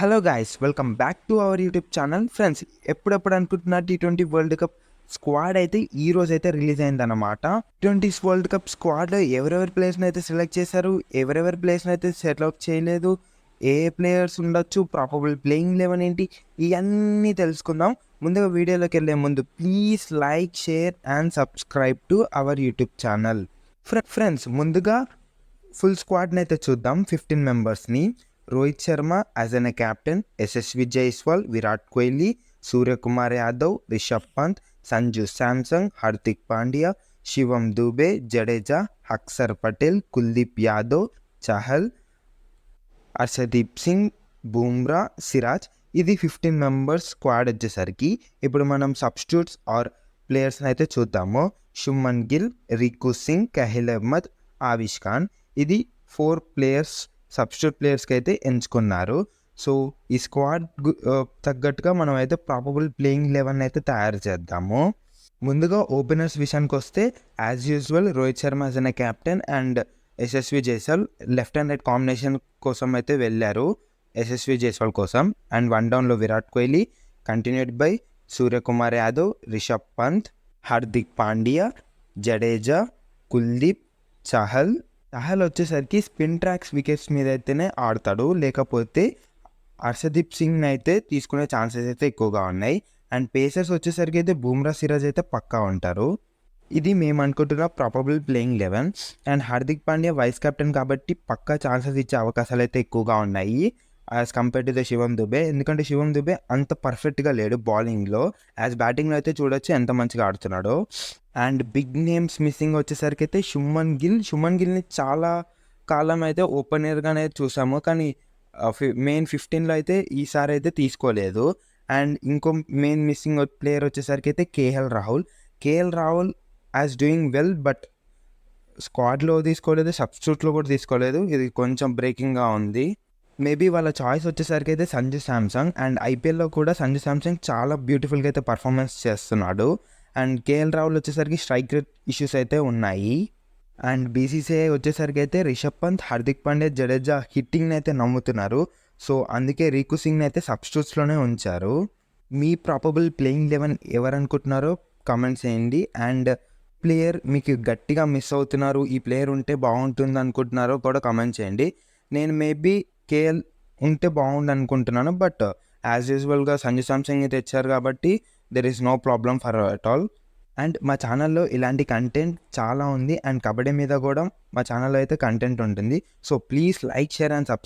Hello guys, welcome back to our YouTube channel. Friends, ఎప్పుడెప్పుడు అనుకుంటున్న T20 world cup squad అయితే ఈ రోజు అయితే రిలీజ్ అయిందన్నమాట. T20 వరల్డ్ కప్ స్క్వాడ్లో ఎవరెవరి ప్లేయర్స్ని అయితే సెలెక్ట్ చేశారు, ఎవరెవరి ప్లేయర్స్ని అయితే సెలెక్ట్ చేయలేదు, ఏ ప్లేయర్స్ ఉండొచ్చు, ప్రాబబుల్ ప్లేయింగ్ 11 ఏంటి, ఇవన్నీ తెలుసుకుందాం. ముందుగా వీడియోలోకి వెళ్ళే ముందు please like, share and subscribe to our YouTube channel. Friends, ముందుగా ఫుల్ స్క్వాడ్ని అయితే చూద్దాం. 15 మెంబర్స్ని. Rohit Sharma as an captain, Yashasvi Jaiswal, Virat Kohli, Suryakumar Yadav, Rishabh Pant, Sanju Samson, Hardik Pandya, Shivam Dube, Jadeja, Axar Patel, Kuldeep Yadav, Chahal, Harshdeep Singh, Bumrah, Siraj. ఇది 15 మెంబర్స్ స్క్వాడ్ వచ్చేసరికి. ఇప్పుడు మనం సబ్స్టిట్యూట్స్ ఆర్ ప్లేయర్స్ని అయితే చూద్దాము. శుమన్ గిల్, రికు సింగ్, కహిల్ అహ్మద్, ఆవిష్ ఖాన్. ఇది 4 ప్లేయర్స్ సబ్స్టిట్యూట్ ప్లేయర్స్కి అయితే ఎంచుకున్నారు. సో ఈ స్క్వాడ్ తగ్గట్టుగా మనం అయితే ప్రాబబుల్ ప్లేయింగ్ 11 అయితే తయారు చేద్దాము. ముందుగా ఓపెనర్స్ విషయానికి వస్తే as usual Rohit Sharma as an captain and Yashasvi Jaiswal left and right combination కోసం అయితే వెళ్ళారు. యశస్వి జైస్వాల్ కోసం. అండ్ వన్ డౌన్లో విరాట్ కోహ్లీ, కంటిన్యూడ్ బై సూర్యకుమార్ యాదవ్, రిషబ్ పంత్, హార్దిక్ పాండ్యా, జడేజా, కుల్దీప్, చహల్ వచ్చేసరికి స్పిన్ ట్రాక్స్ వికెట్స్ మీద అయితేనే ఆడతాడు, లేకపోతే హర్షదీప్ సింగ్ అయితే తీసుకునే ఛాన్సెస్ అయితే ఎక్కువగా ఉన్నాయి. అండ్ పేసర్స్ వచ్చేసరికి అయితే బూమ్రా, సిరాజ్ అయితే పక్కా ఉంటారు. ఇది మేము అనుకుంటున్న probable playing 11. And Hardik Pandya vice captain కాబట్టి పక్కా ఛాన్సెస్ ఇచ్చే అవకాశాలు అయితే ఎక్కువగా ఉన్నాయి as compared to the Shivam Dube. ఎందుకంటే శివం దుబే అంత పర్ఫెక్ట్గా లేడు బౌలింగ్లో. యాజ్ బ్యాటింగ్లో అయితే చూడొచ్చు ఎంత మంచిగా ఆడుతున్నాడో. అండ్ బిగ్ నేమ్స్ మిస్సింగ్ వచ్చేసరికి అయితే శుమన్ గిల్ని చాలా కాలం అయితే ఓపెనర్గానే చూసాము, కానీ మెయిన్ 15లో అయితే ఈసారి అయితే తీసుకోలేదు. అండ్ ఇంకో మెయిన్ మిస్సింగ్ ప్లేయర్ వచ్చేసరికి అయితే KL Rahul as doing well, but స్క్వాడ్లో తీసుకోలేదు, సబ్స్టిట్యూట్లో కూడా తీసుకోలేదు. ఇది కొంచెం బ్రేకింగ్గా ఉంది. మేబీ వాళ్ళ చాయిస్ వచ్చేసరికి అయితే సంజు శాంసంగ్. అండ్ ఐపీఎల్లో కూడా సంజు శాంసంగ్ చాలా బ్యూటిఫుల్గా అయితే పర్ఫార్మెన్స్ చేస్తున్నాడు. అండ్ కేఎల్ రాహుల్ వచ్చేసరికి స్ట్రైక్ రేట్ ఇష్యూస్ అయితే ఉన్నాయి. అండ్ బీసీసీఐ వచ్చేసరికి అయితే రిషబ్ పంత్, హార్దిక్ పాండ్యా, జడేజా హిట్టింగ్ని అయితే నమ్ముతున్నారు. సో అందుకే రికు సింగ్ని అయితే సబ్స్టిట్యూట్స్లోనే ఉంచారు. మీ ప్రాబబుల్ ప్లేయింగ్ 11 ఎవరు అనుకుంటున్నారో కామెంట్స్ చేయండి. అండ్ ప్లేయర్ మీకు గట్టిగా మిస్ అవుతున్నారు, ఈ ప్లేయర్ ఉంటే బాగుంటుంది అనుకుంటున్నారో కూడా కామెంట్ చేయండి. నేను మేబీ కేఎల్ ఉంటే బాగుండు అనుకుంటున్నాను, బట్ యాజ్ యూజువల్గా సంజు శాంసంగ్ తెచ్చారు కాబట్టి there is no problem for at all. And మా ఛానల్లో ఇలాంటి కంటెంట్ చాలా ఉంది. అండ్ కబడ్డీ మీద కూడా మా ఛానల్లో అయితే కంటెంట్ ఉంటుంది. So please like, share and subscribe.